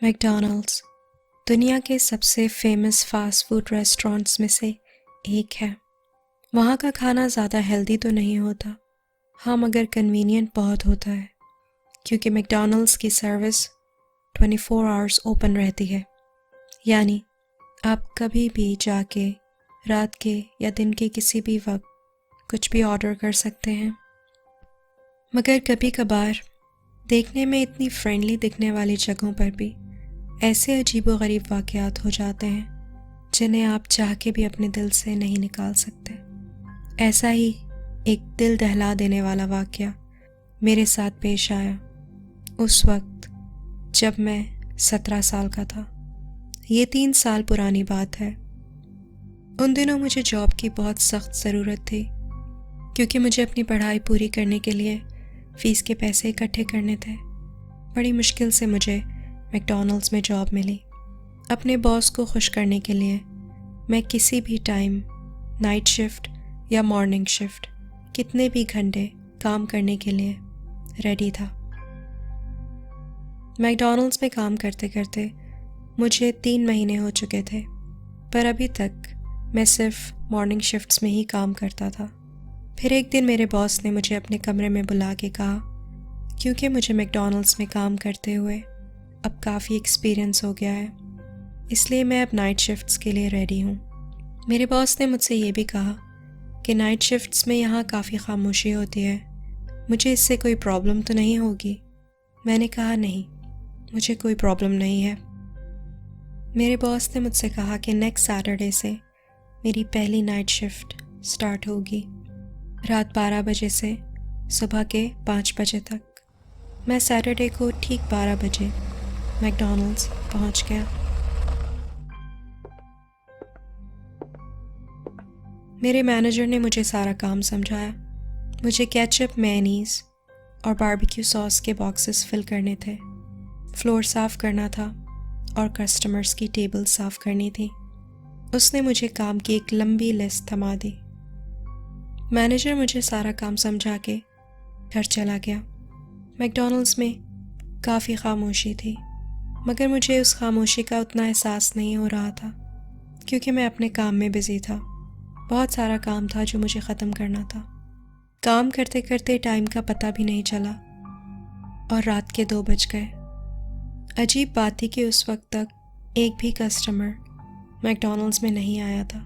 McDonald's दुनिया के सबसे फेमस फास्ट फूड रेस्टोरेंट्स में से एक है। वहाँ का खाना ज़्यादा हेल्दी तो नहीं होता, हाँ मगर कन्वीनियंट बहुत होता है, क्योंकि मैकडॉनल्ड्स की सर्विस 24 आवर्स ओपन रहती है। यानी आप कभी भी जाके रात के या दिन के किसी भी वक्त कुछ भी ऑर्डर कर सकते हैं। मगर कभी कभार देखने में इतनी फ्रेंडली दिखने वाली जगहों पर भी ऐसे अजीबोगरीब वाक़यात हो जाते हैं जिन्हें आप चाह के भी अपने दिल से नहीं निकाल सकते। ऐसा ही एक दिल दहला देने वाला वाक़या मेरे साथ पेश आया उस वक्त जब मैं 17 साल का था। ये 3 साल पुरानी बात है। उन दिनों मुझे जॉब की बहुत सख्त ज़रूरत थी, क्योंकि मुझे अपनी पढ़ाई पूरी करने के लिए फ़ीस के पैसे इकट्ठे करने थे। बड़ी मुश्किल से मुझे मैकडॉनल्ड्स में जॉब मिली। अपने बॉस को खुश करने के लिए मैं किसी भी टाइम नाइट शिफ्ट या मॉर्निंग शिफ्ट कितने भी घंटे काम करने के लिए रेडी था। मैकडॉनल्ड्स में काम करते करते मुझे 3 महीने हो चुके थे, पर अभी तक मैं सिर्फ मॉर्निंग शिफ्ट्स में ही काम करता था। फिर एक दिन मेरे बॉस ने मुझे अपने कमरे में बुला के कहा, क्योंकि मुझे मैकडॉनल्ड्स में काम करते हुए अब काफ़ी एक्सपीरियंस हो गया है, इसलिए मैं अब नाइट शिफ्ट्स के लिए रेडी हूँ। मेरे बॉस ने मुझसे ये भी कहा कि नाइट शिफ्ट्स में यहाँ काफ़ी खामोशी होती है, मुझे इससे कोई प्रॉब्लम तो नहीं होगी। मैंने कहा नहीं, मुझे कोई प्रॉब्लम नहीं है। मेरे बॉस ने मुझसे कहा कि नेक्स्ट सैटरडे से मेरी पहली नाइट शिफ्ट स्टार्ट होगी, रात 12 बजे से सुबह के 5 बजे तक। मैं सैटरडे को ठीक 12 बजे मैकडॉनल्ड्स पहुंच गया। मेरे मैनेजर ने मुझे सारा काम समझाया। मुझे केचप, मेयोनीज और बारबेक्यू सॉस के बॉक्सेस फिल करने थे, फ्लोर साफ़ करना था और कस्टमर्स की टेबल साफ़ करनी थी। उसने मुझे काम की एक लंबी लिस्ट थमा दी। मैनेजर मुझे सारा काम समझा के घर चला गया। मैकडॉनल्ड्स में काफ़ी खामोशी थी, मगर मुझे उस खामोशी का उतना एहसास नहीं हो रहा था, क्योंकि मैं अपने काम में बिज़ी था। बहुत सारा काम था जो मुझे ख़त्म करना था। काम करते करते टाइम का पता भी नहीं चला और रात के 2 बज गए। अजीब बात थी कि उस वक्त तक एक भी कस्टमर मैकडॉनल्ड्स में नहीं आया था,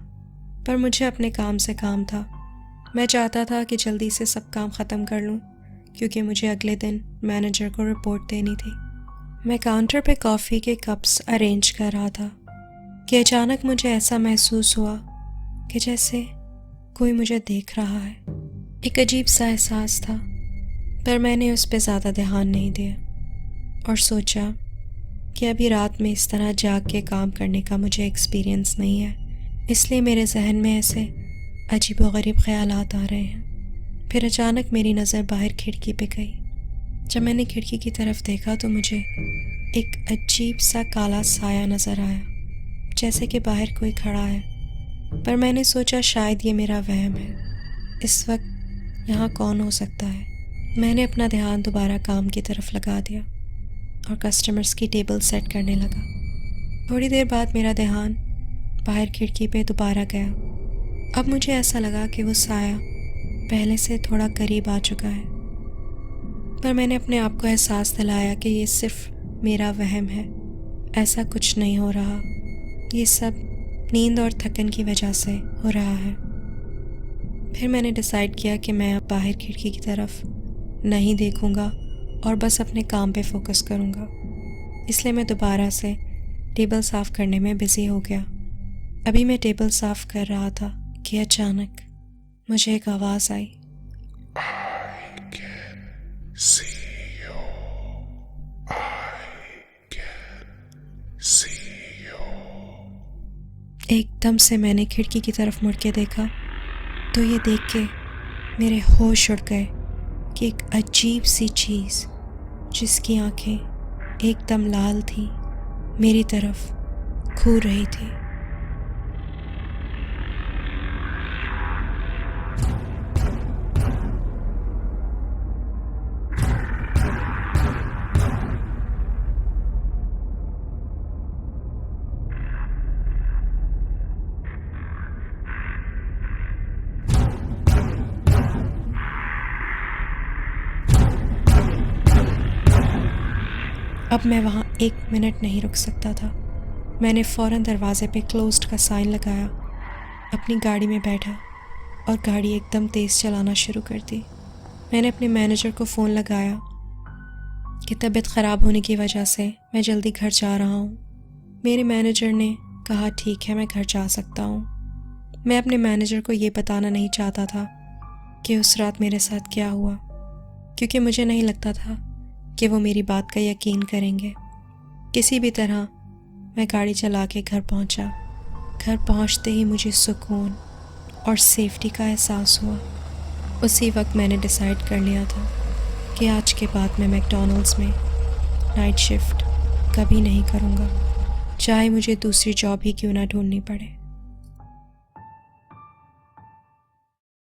पर मुझे अपने काम से काम था। मैं चाहता था कि जल्दी से सब काम ख़त्म कर लूं, क्योंकि मुझे अगले दिन मैनेजर को रिपोर्ट देनी थी। मैं काउंटर पे कॉफ़ी के कप्स अरेंज कर रहा था कि अचानक मुझे ऐसा महसूस हुआ कि जैसे कोई मुझे देख रहा है। एक अजीब सा एहसास था, पर मैंने उस पर ज़्यादा ध्यान नहीं दिया और सोचा कि अभी रात में इस तरह जाग के काम करने का मुझे एक्सपीरियंस नहीं है, इसलिए मेरे जहन में ऐसे अजीबोगरीब ख़यालात आ रहे हैं। फिर अचानक मेरी नज़र बाहर खिड़की पे गई। जब मैंने खिड़की की तरफ देखा तो मुझे एक अजीब सा काला साया नज़र आया, जैसे कि बाहर कोई खड़ा है। पर मैंने सोचा शायद ये मेरा वहम है, इस वक्त यहाँ कौन हो सकता है। मैंने अपना ध्यान दोबारा काम की तरफ लगा दिया और कस्टमर्स की टेबल सेट करने लगा। थोड़ी देर बाद मेरा ध्यान बाहर खिड़की पे दोबारा गया। अब मुझे ऐसा लगा कि वो साया पहले से थोड़ा करीब आ चुका है, पर मैंने अपने आप को एहसास दिलाया कि ये सिर्फ मेरा वहम है, ऐसा कुछ नहीं हो रहा, ये सब नींद और थकन की वजह से हो रहा है। फिर मैंने डिसाइड किया कि मैं अब बाहर खिड़की की तरफ नहीं देखूंगा और बस अपने काम पे फोकस करूंगा। इसलिए मैं दोबारा से टेबल साफ़ करने में बिज़ी हो गया। अभी मैं टेबल साफ़ कर रहा था कि अचानक मुझे एक आवाज़ आई। See you. I can see you. एकदम से मैंने खिड़की की तरफ मुड़ के देखा तो ये देख के मेरे होश उड़ गए कि एक अजीब सी चीज़ जिसकी आंखें एकदम लाल थी मेरी तरफ घूर रही थी। अब मैं वहाँ 1 मिनट नहीं रुक सकता था। मैंने फ़ौरन दरवाज़े पे क्लोज्ड का साइन लगाया, अपनी गाड़ी में बैठा और गाड़ी एकदम तेज़ चलाना शुरू कर दी। मैंने अपने मैनेजर को फ़ोन लगाया कि तबीयत ख़राब होने की वजह से मैं जल्दी घर जा रहा हूँ। मेरे मैनेजर ने कहा ठीक है, मैं घर जा सकता हूँ। मैं अपने मैनेजर को ये बताना नहीं चाहता था कि उस रात मेरे साथ क्या हुआ, क्योंकि मुझे नहीं लगता था कि वो मेरी बात का यकीन करेंगे। किसी भी तरह मैं गाड़ी चला के घर पहुँचा। घर पहुँचते ही मुझे सुकून और सेफ्टी का एहसास हुआ। उसी वक्त मैंने डिसाइड कर लिया था कि आज के बाद मैं मैकडॉनल्ड्स में नाइट शिफ्ट कभी नहीं करूँगा, चाहे मुझे दूसरी जॉब ही क्यों ना ढूंढनी पड़े।